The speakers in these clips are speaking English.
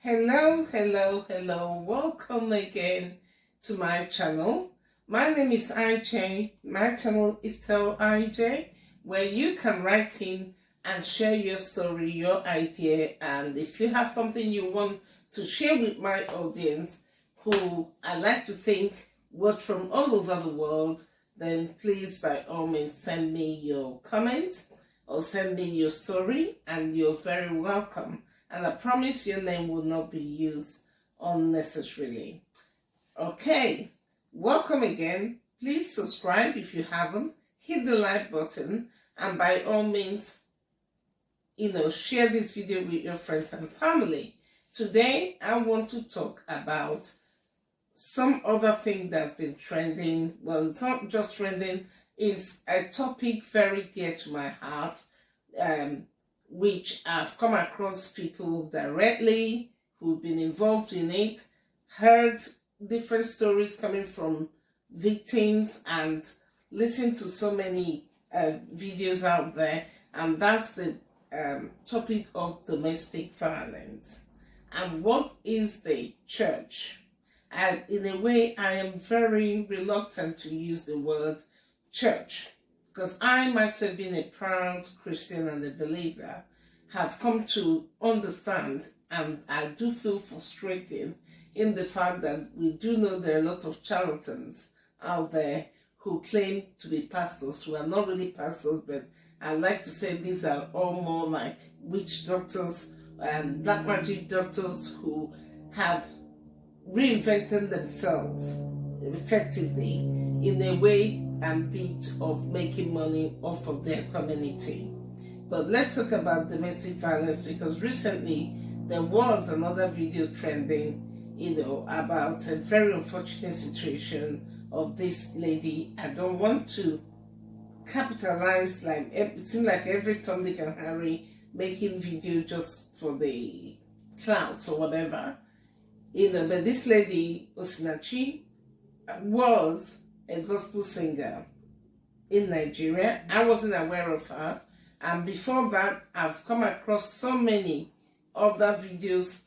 Hello. Welcome again to my channel. My name is IJ. My channel is Tell IJ, where you can write in and share your story, your idea, and if you have something you want to share with my audience, who I like to think watch from all over the world, then please by all means send me your comments or send me your story, and you're very welcome. And I promise your name will not be used unnecessarily. Okay, welcome again. Please subscribe if you haven't. Hit the like button, and by all means, share this video with your friends and family. Today, I want to talk about some other thing that's been trending. Well, it's not just trending, it's a topic very dear to my heart, which I've come across people directly who've been involved in it, heard different stories coming from victims, and listened to so many videos out there, and that's the topic of domestic violence. And what is the church? And in a way, I am very reluctant to use the word church, because I myself, being a proud Christian and a believer, have come to understand, and I do feel frustrated in the fact that we do know there are a lot of charlatans out there who claim to be pastors, who are not really pastors, but I like to say these are all more like witch doctors and black magic doctors who have reinvented themselves effectively in a way and bit of making money off of their community. But let's talk about domestic violence, because recently there was another video trending, about a very unfortunate situation of this lady. I don't want to capitalize, like it seems like every Tom, Dick and Harry making video just for the clouds or whatever. But this lady, Osinachi, was a gospel singer in Nigeria. I wasn't aware of her. And before that, I've come across so many other videos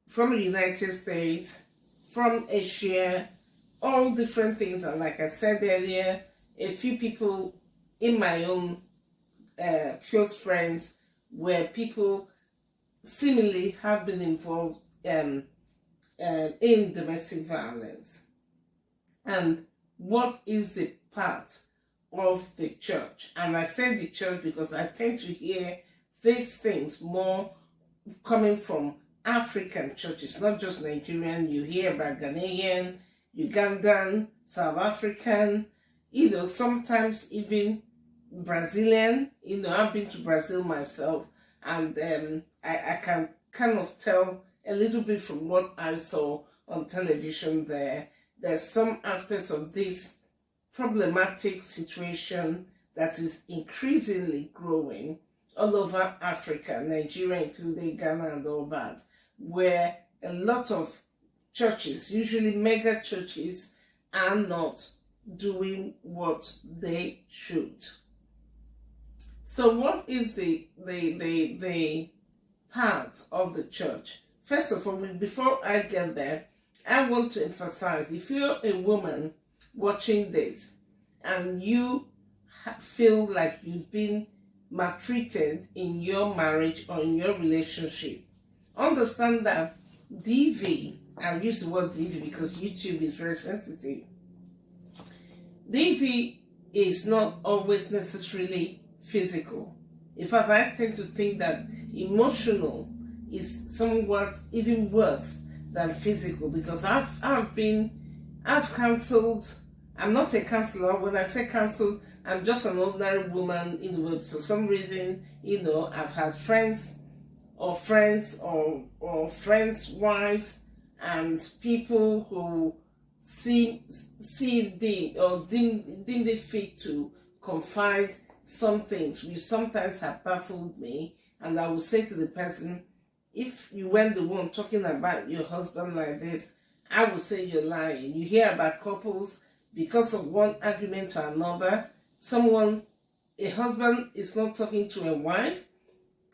from the United States, from Asia, all different things. And like I said earlier, a few people in my own close friends where people seemingly have been involved in domestic violence. And what is the part of the church? And I say the church because I tend to hear these things more coming from African churches, not just Nigerian. You hear about Ghanaian, Ugandan, South African, sometimes even Brazilian. I've been to Brazil myself, and I can kind of tell a little bit from what I saw on television there. There's some aspects of this problematic situation that is increasingly growing all over Africa, Nigeria including Ghana and all that, where a lot of churches, usually mega churches, are not doing what they should. So what is the part of the church? First of all, before I get there, I want to emphasize, if you're a woman watching this and you feel like you've been maltreated in your marriage or in your relationship, understand that DV, I'll use the word DV because YouTube is very sensitive. DV is not always necessarily physical. In fact, I tend to think that emotional is somewhat even worse than physical, because I've counseled. I'm not a counselor. When I say counseled, I'm just an ordinary woman. But for some reason, I've had friends or friends' wives and people who deemed it fit to confide some things which sometimes have baffled me, and I will say to the person, if you weren't the one talking about your husband like this, I would say you're lying. You hear about couples, because of one argument or another, a husband is not talking to a wife,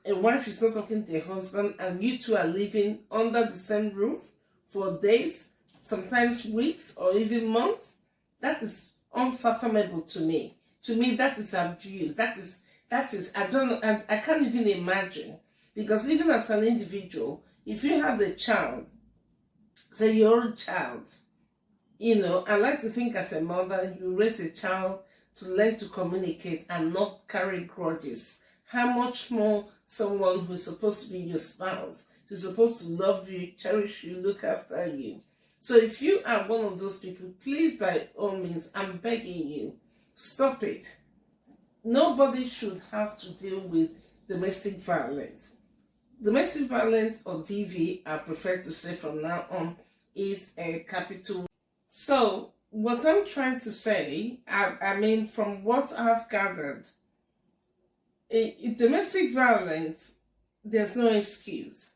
a wife is not talking to a husband and you two are living under the same roof for days, sometimes weeks or even months, that is unfathomable to me. To me, that is abuse. That is, I don't know, I can't even imagine. Because even as an individual, if you have a child, say your own child, you know, I like to think as a mother, you raise a child to learn to communicate and not carry grudges. How much more someone who's supposed to be your spouse, who's supposed to love you, cherish you, look after you. So if you are one of those people, please, by all means, I'm begging you, stop it. Nobody should have to deal with domestic violence. Domestic violence, or DV, I prefer to say from now on, is a capital. So what I'm trying to say, I mean, from what I've gathered, in domestic violence, there's no excuse.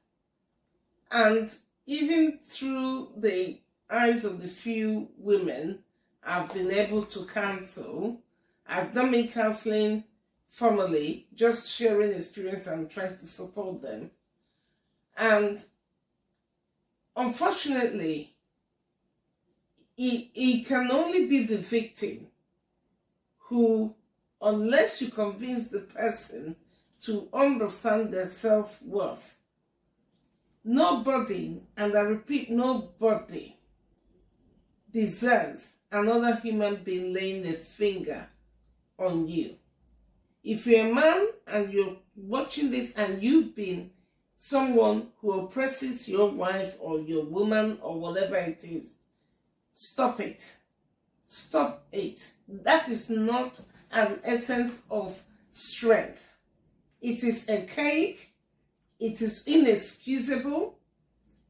And even through the eyes of the few women I've been able to counsel, I've done my counseling formally, just sharing experience and trying to support them. And unfortunately, it can only be the victim who, unless you convince the person to understand their self-worth, nobody, and I repeat, nobody deserves another human being laying a finger on you. If you're a man and you're watching this and you've been someone who oppresses your wife or your woman or whatever it is, stop it. Stop it. That is not an essence of strength. It is archaic. It is inexcusable.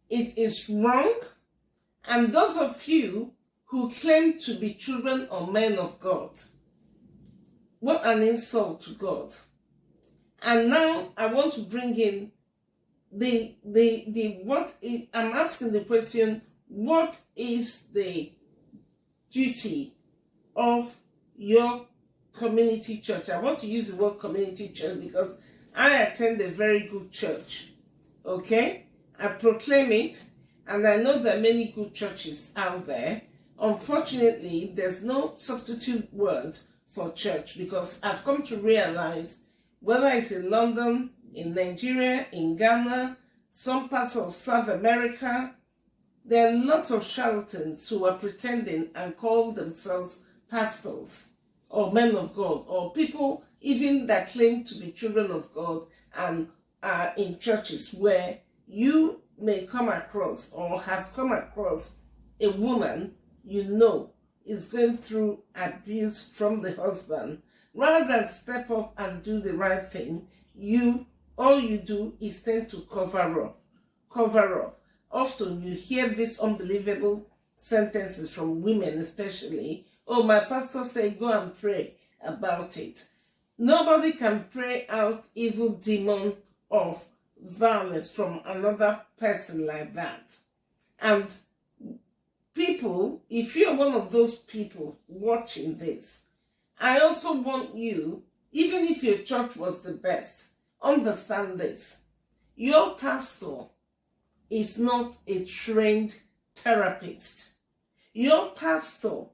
It is wrong. And those of you who claim to be children or men of God, what an insult to God. And now I want to bring in I'm asking the question, what is the duty of your community church? I want to use the word community church because I attend a very good church. Okay? I proclaim it, and I know there are many good churches out there. Unfortunately, there's no substitute word for church because I've come to realize, whether it's in London, in Nigeria, in Ghana, some parts of South America, there are lots of charlatans who are pretending and call themselves pastors or men of God, or people even that claim to be children of God and are in churches where you may come across or have come across a woman you know is going through abuse from the husband. Rather than step up and do the right thing, all you do is tend to cover up. Often you hear these unbelievable sentences from women especially. Oh, my pastor said go and pray about it. Nobody can pray out evil demon of violence from another person like that. And people, if you're one of those people watching this, I also want you, even if your church was the best, understand this. Your pastor is not a trained therapist. Your pastor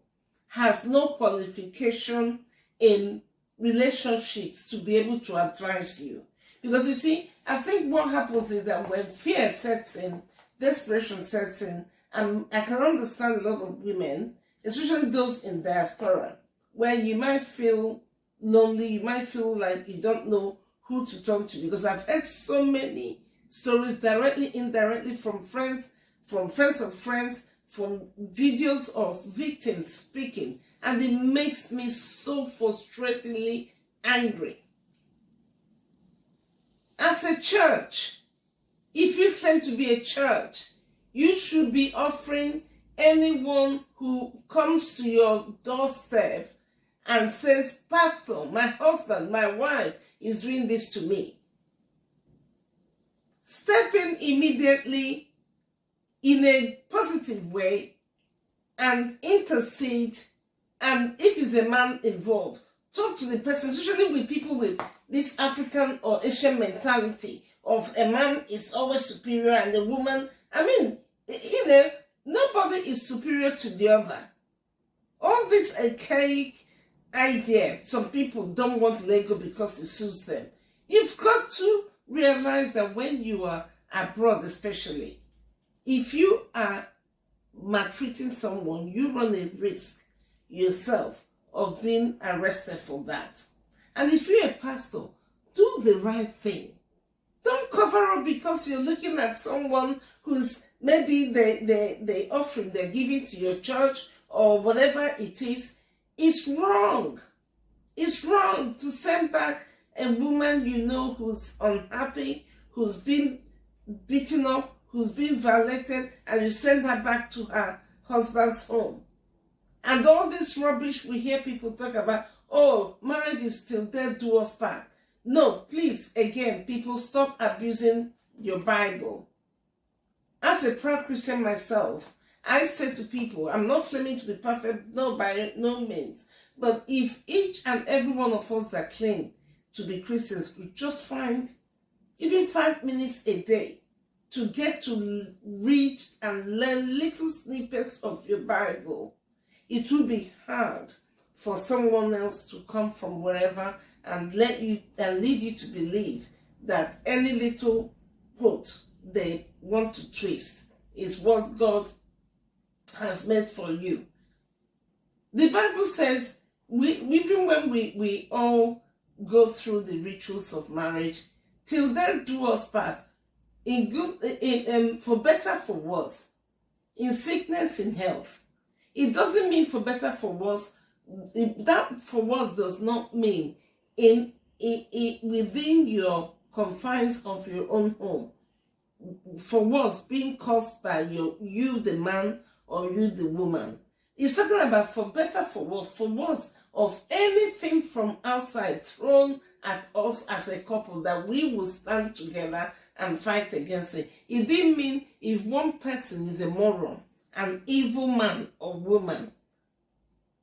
has no qualification in relationships to be able to advise you. Because you see, I think what happens is that when fear sets in, desperation sets in, and I can understand a lot of women, especially those in diaspora, where you might feel lonely, you might feel like you don't know who to talk to, because I've heard so many stories, directly, indirectly, from friends of friends, from videos of victims speaking, and it makes me so frustratingly angry. As a church, if you claim to be a church, you should be offering anyone who comes to your doorstep and says, Pastor, my husband, my wife is doing this to me, step in immediately in a positive way and intercede. And if it's a man involved, talk to the person, especially with people with this African or Asian mentality of a man is always superior and the woman, I mean, you know, nobody is superior to the other. All this archaic idea, some people don't want Lego because it suits them. You've got to realize that when you are abroad especially, if you are maltreating someone, you run a risk yourself of being arrested for that. And if you're a pastor, do the right thing. Don't cover up because you're looking at someone who's maybe the offering they're giving to your church or whatever it is. It's wrong. It's wrong to send back a woman you know who's unhappy, who's been beaten up, who's been violated, and you send her back to her husband's home. And all this rubbish we hear people talk about, oh, marriage is still there, do us part. No, please, again, people, stop abusing your Bible. As a proud Christian myself, I say to people, I'm not claiming to be perfect, no, by no means. But if each and every one of us that claim to be Christians could just find even 5 minutes a day to get to read and learn little snippets of your Bible, it will be hard for someone else to come from wherever and lead you to believe that any little quote they want to twist is what God has made for you. The Bible says, even when we all go through the rituals of marriage, till then do us part, for better, for worse, in sickness, in health. It doesn't mean for better, for worse. That for worse does not mean within your confines of your own home. For worse being caused by you the man or you the woman. It's talking about for better, for worse of anything from outside thrown at us as a couple, that we will stand together and fight against it. It didn't mean if one person is a moron, an evil man or woman,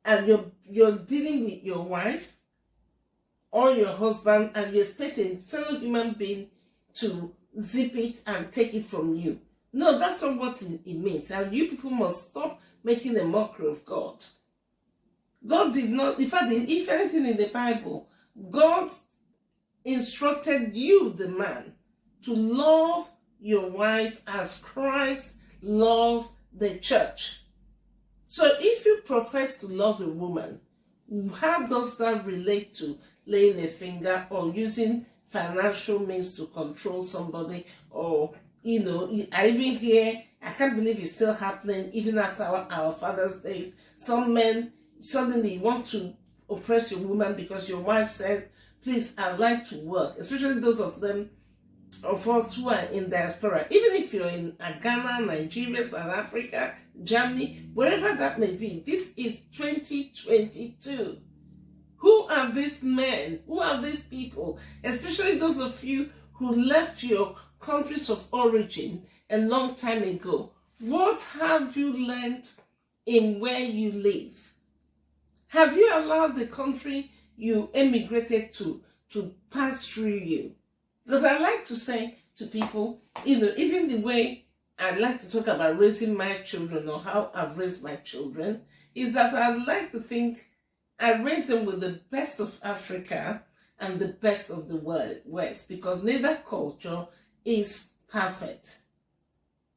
and you're dealing with your wife or your husband and you expect a fellow human being to zip it and take it from you. No, that's not what it means. And you people must stop making a mockery of God. God did not, in fact, if anything in the Bible, God instructed you, the man, to love your wife as Christ loved the church. So if you profess to love a woman, how does that relate to laying a finger or using financial means to control somebody? Or, you know, I even hear, I can't believe it's still happening even after our Father's Days. Some men suddenly want to oppress your woman because your wife says, please, I'd like to work, especially those of us who are in diaspora. Even if you're in Ghana, Nigeria, South Africa, Germany, wherever that may be, this is 2022. Who are these men? Who are these people? Especially those of you who left your countries of origin a long time ago. What have you learned in where you live? Have you allowed the country you emigrated to pass through you? Because I like to say to people, you know, even the way I like to talk about raising my children or how I've raised my children, is that I'd like to think I raised them with the best of Africa and the best of the West, because neither culture is perfect.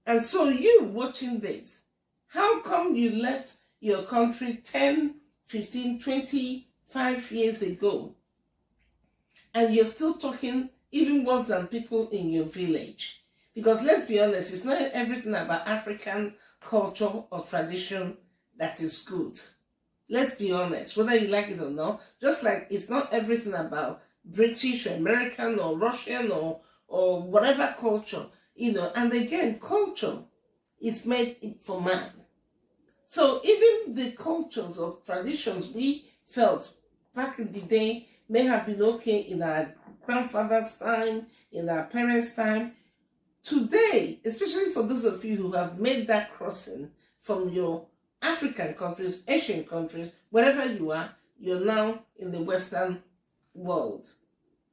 And so you watching this, how come you left your country 10, 15, 25 years ago and you're still talking even worse than people in your village? Because let's be honest, it's not everything about African culture or tradition that is good. Let's be honest, whether you like it or not, just like it's not everything about British or American or Russian or whatever culture, you know. And again, culture is made for man. So even the cultures or traditions we felt back in the day may have been okay in our grandfather's time, in our parents' time. Today, especially for those of you who have made that crossing from your African countries, Asian countries, wherever you are, you're now in the Western world.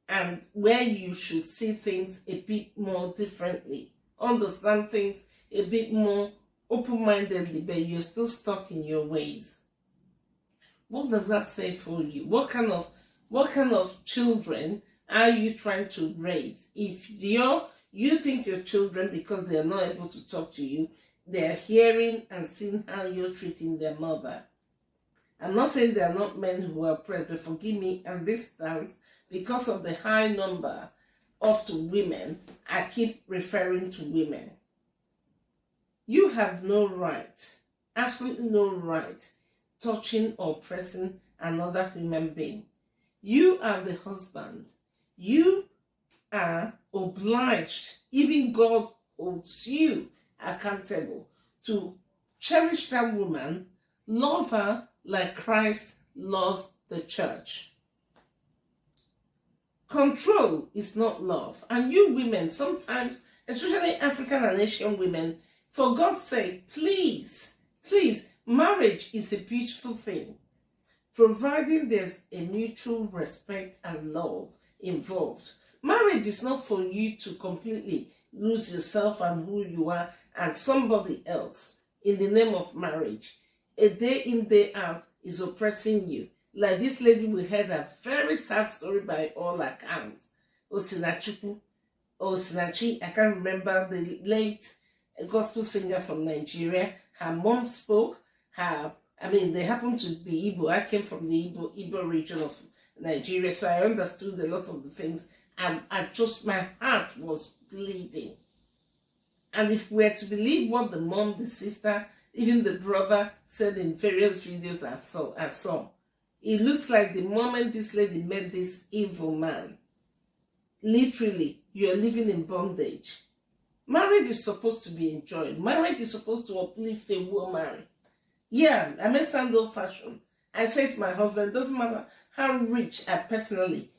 and where you should see things a bit more differently, understand things a bit more open-mindedly, but you're still stuck in your ways. What does that say for you? What kind of children are you trying to raise? If you think your children, because they are not able to talk to you, they are hearing and seeing how you're treating their mother. I'm not saying there are not men who are oppressed, but forgive me, and this stands because of the high number of women. I keep referring to women. You have no right, absolutely no right, touching or pressing another human being. You are the husband. You are obliged, even God holds you accountable, to cherish that woman, love her like Christ loved the church. Control is not love. And you women, sometimes, especially African and Asian women, for God's sake, please, marriage is a beautiful thing, providing there's a mutual respect and love involved. Marriage is not for you to completely lose yourself and who you are and somebody else in the name of marriage. A day in, day out is oppressing you. Like this lady, we heard a very sad story by all accounts. Osinachi, I can't remember, the late gospel singer from Nigeria. Her mom spoke. They happen to be Igbo. I came from the Igbo region of Nigeria, so I understood a lot of the things. And my heart was bleeding. And if we're to believe what the mom, the sister, even the brother said in various videos I saw, it looks like the moment this lady met this evil man, literally, you're living in bondage. Marriage is supposed to be enjoyed. Marriage is supposed to uplift a woman. Yeah, I may sound old-fashioned. I say to my husband, it doesn't matter how rich I personally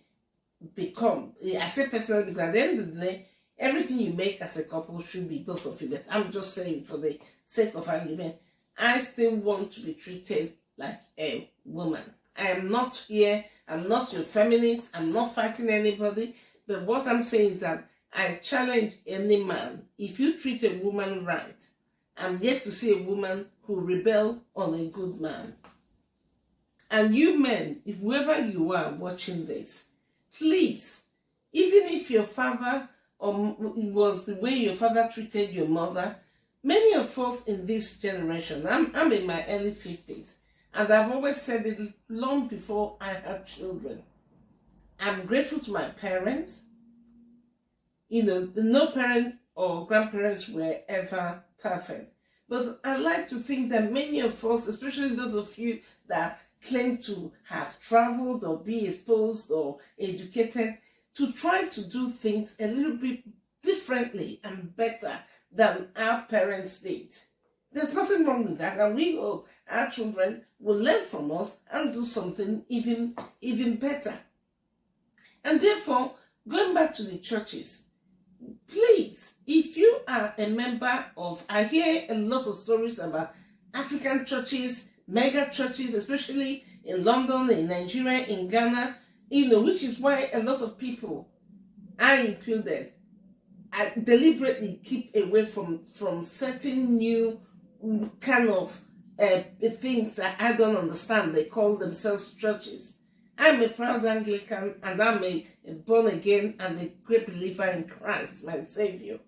become. I say personally because at the end of the day, everything you make as a couple should be both of you. But I'm just saying, for the sake of argument, I still want to be treated like a woman. I am not here. I'm not your feminist. I'm not fighting anybody. But what I'm saying is that I challenge any man. If you treat a woman right, I'm yet to see a woman who rebel on a good man. And you men, if whoever you are watching this, please, even if your father, or it was the way your father treated your mother, many of us in this generation, I'm in my early 50s, and I've always said it long before I had children. I'm grateful to my parents. No parent or grandparents were ever perfect. But I like to think that many of us, especially those of you that claim to have traveled or be exposed or educated, to try to do things a little bit differently and better than our parents did. There's nothing wrong with that, and we hope our children will learn from us and do something even better. And therefore, going back to the churches, please, if you are a member of, I hear a lot of stories about African churches, mega churches, especially in London, in Nigeria, in Ghana, which is why a lot of people, I included, I deliberately keep away from certain new kind of things that I don't understand. They call themselves churches. I'm a proud Anglican, and I'm a born again and a great believer in Christ, my Savior.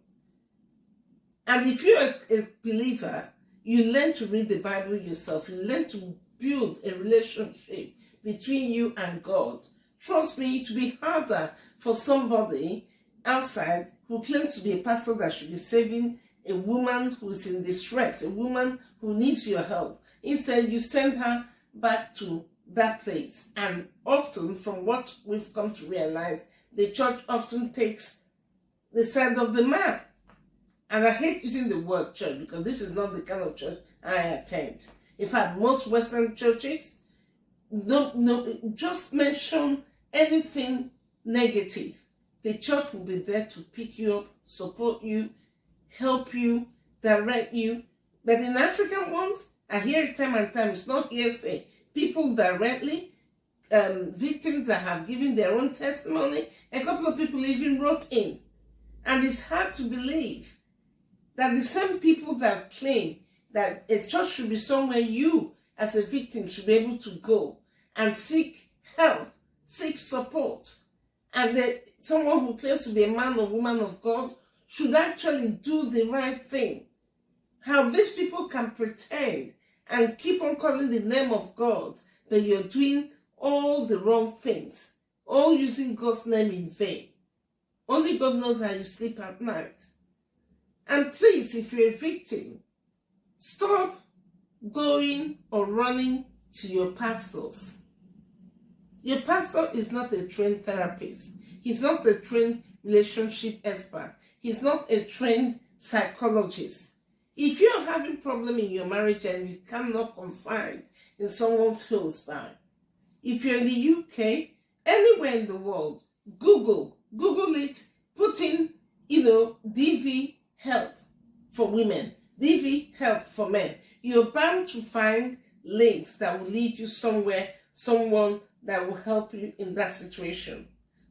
And if you're a believer, you learn to read the Bible yourself. You learn to build a relationship between you and God. Trust me, it will be harder for somebody outside who claims to be a pastor that should be saving a woman who is in distress, a woman who needs your help. Instead, you send her back to that place. And often, from what we've come to realize, the church often takes the side of the man. And I hate using the word church because this is not the kind of church I attend. In fact, most Western churches don't just mention anything negative. The church will be there to pick you up, support you, help you, direct you. But in African ones, I hear it time and time, it's not hearsay. People directly victims that have given their own testimony. A couple of people even wrote in. And it's hard to believe that the same people that claim that a church should be somewhere you, as a victim, should be able to go and seek help, seek support, and that someone who claims to be a man or woman of God should actually do the right thing. How these people can pretend and keep on calling the name of God, that you're doing all the wrong things, all using God's name in vain. Only God knows how you sleep at night. And please, if you're a victim, stop going or running to your pastors. Your pastor is not a trained therapist. He's not a trained relationship expert. He's not a trained psychologist. If you're having a problem in your marriage and you cannot confide in someone close by, if you're in the UK, anywhere in the world, Google it, put in, DV help for women, DV help for men. You're bound to find links that will lead you somewhere, someone that will help you in that situation.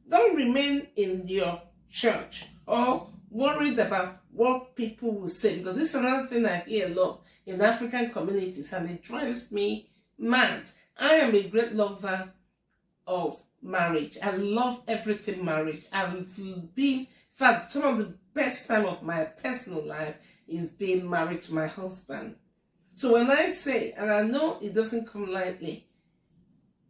Don't remain in your church or worried about what people will say, because this is another thing I hear a lot in African communities, and it drives me mad. I am a great lover of marriage. I love everything marriage. I've been, in fact, some of the best time of my personal life is being married to my husband. So when I say, and I know it doesn't come lightly,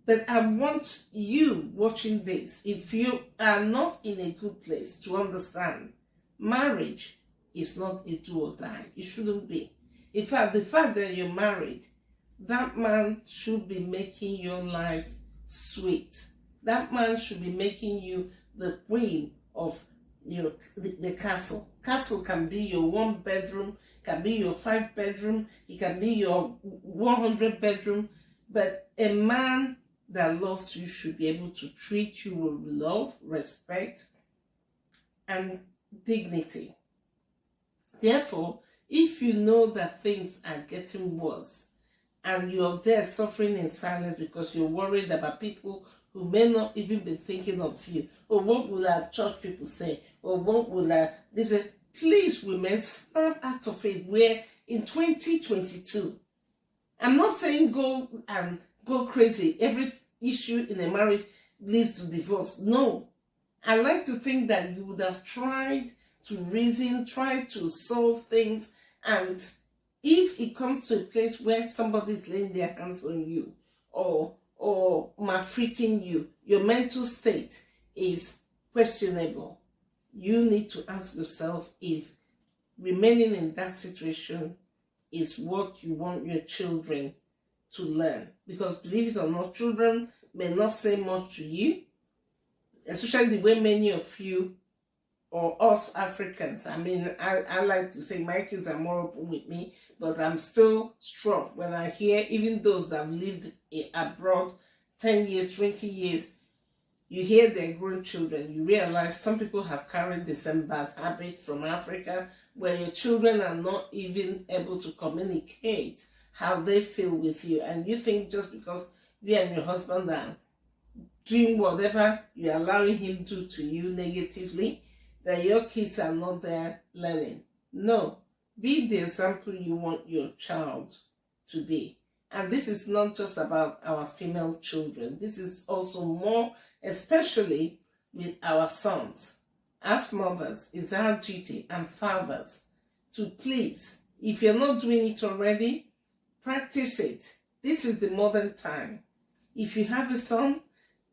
but I want you watching this, if you are not in a good place, to understand marriage is not a do or die. It shouldn't be. In fact, the fact that you're married, that man should be making your life sweet. That man should be making you the queen of the castle. Castle can be your 1 bedroom, can be your 5 bedroom, it can be your 100 bedroom, but a man that loves you should be able to treat you with love, respect, and dignity. Therefore, if you know that things are getting worse and you're there suffering in silence because you're worried about people who may not even be thinking of you, or what will our church people say, or what will this, please, women, snap out of it. We're in 2022. I'm not saying go crazy. Every issue in a marriage leads to divorce. No. I like to think that you would have tried to reason, tried to solve things, and if it comes to a place where somebody's laying their hands on you or maltreating you, your mental state is questionable, you need to ask yourself if remaining in that situation is what you want your children to learn. Because believe it or not, children may not say much to you, especially the way many of you or us Africans, I mean, I like to think my kids are more open with me, but I'm still strong when I hear even those that have lived abroad 10 years, 20 years, you hear their grown children, you realize some people have carried the same bad habits from Africa, where your children are not even able to communicate how they feel with you, and you think just because you and your husband are doing whatever you're allowing him to do to you negatively, that your kids are not there learning. No, be the example you want your child to be. And this is not just about our female children. This is also more, especially with our sons. As mothers, it's our duty, and fathers, to please, if you're not doing it already, practice it. This is the modern time. If you have a son,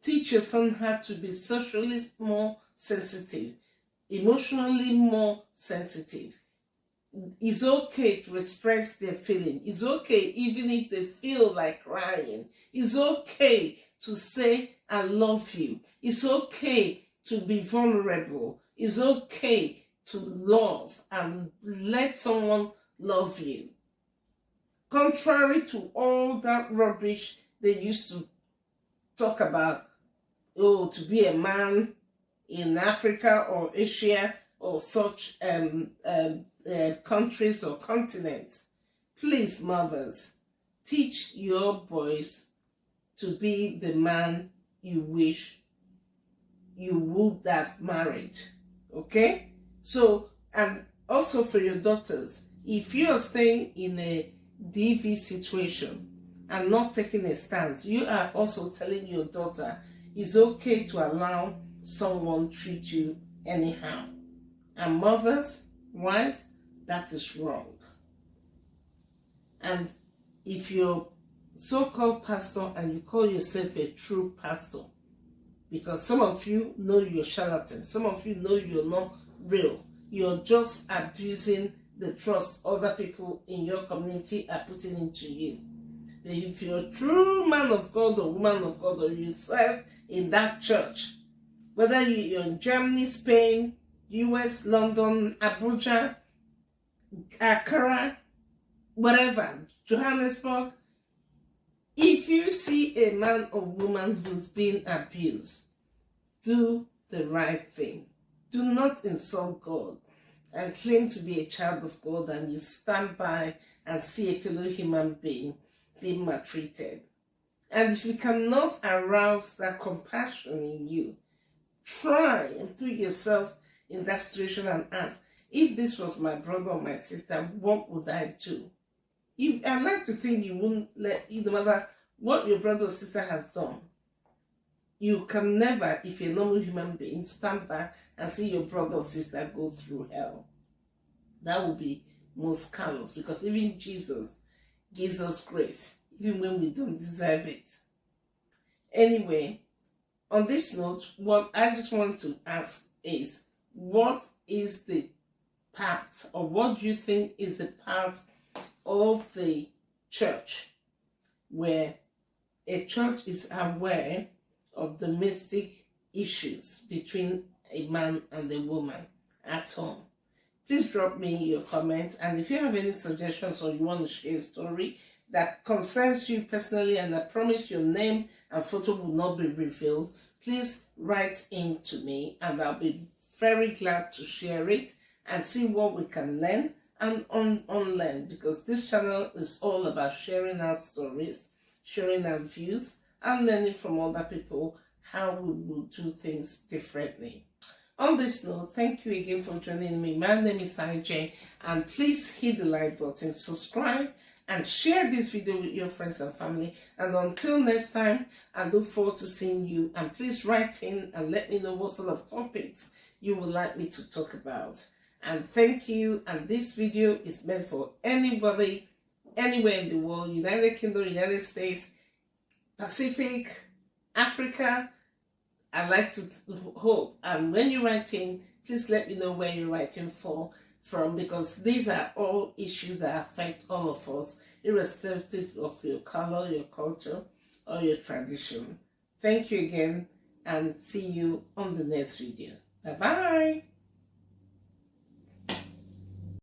teach your son how to be socially more sensitive, emotionally more sensitive. It's okay to express their feeling. It's okay even if they feel like crying. It's okay to say, I love you. It's okay to be vulnerable. It's okay to love and let someone love you. Contrary to all that rubbish they used to talk about, to be a man in Africa or Asia or such countries or continents. Please, mothers, teach your boys to be the man you wish you would have married. Okay? So, and also for your daughters, if you are staying in a DV situation and not taking a stance, you are also telling your daughter it's okay to allow someone treat you anyhow. And mothers, wives, that is wrong. And if you're so-called pastor and you call yourself a true pastor, because some of you know you're charlatans, some of you know you're not real, you're just abusing the trust other people in your community are putting into you. If you're a true man of God or woman of God, or you serve in that church, whether you're in Germany, Spain, US, London, Abuja, Accra, whatever, Johannesburg, if you see a man or woman who's been abused, do the right thing. Do not insult God and claim to be a child of God, and you stand by and see a fellow human being being maltreated. And if you cannot arouse that compassion in you, try and put yourself in that situation and ask, if this was my brother or my sister, what would I do? I like to think you wouldn't let, no matter what your brother or sister has done, you can never, if you're a normal human being, stand back and see your brother or sister go through hell. That would be most callous, because even Jesus gives us grace, even when we don't deserve it. Anyway, on this note, what I just want to ask is, what is the part, or what do you think is the part of the church where a church is aware of domestic issues between a man and a woman at home? Please drop me your comments, and if you have any suggestions or you want to share a story that concerns you personally, and I promise your name and photo will not be revealed, please write in to me and I'll be very glad to share it and see what we can learn and unlearn, because this channel is all about sharing our stories, sharing our views, and learning from other people how we will do things differently. On this note, thank you again for joining me. My name is IJ, and please hit the like button, subscribe, and share this video with your friends and family. And until next time, I look forward to seeing you. And please write in and let me know what sort of topics you would like me to talk about. And thank you. And this video is meant for anybody, anywhere in the world, United Kingdom, United States, Pacific, Africa. I like to hope. And when you write in, please let me know where you're writing from, because these are all issues that affect all of us, irrespective of your color, your culture, or your tradition. Thank you again, and see you on the next video. Bye-bye.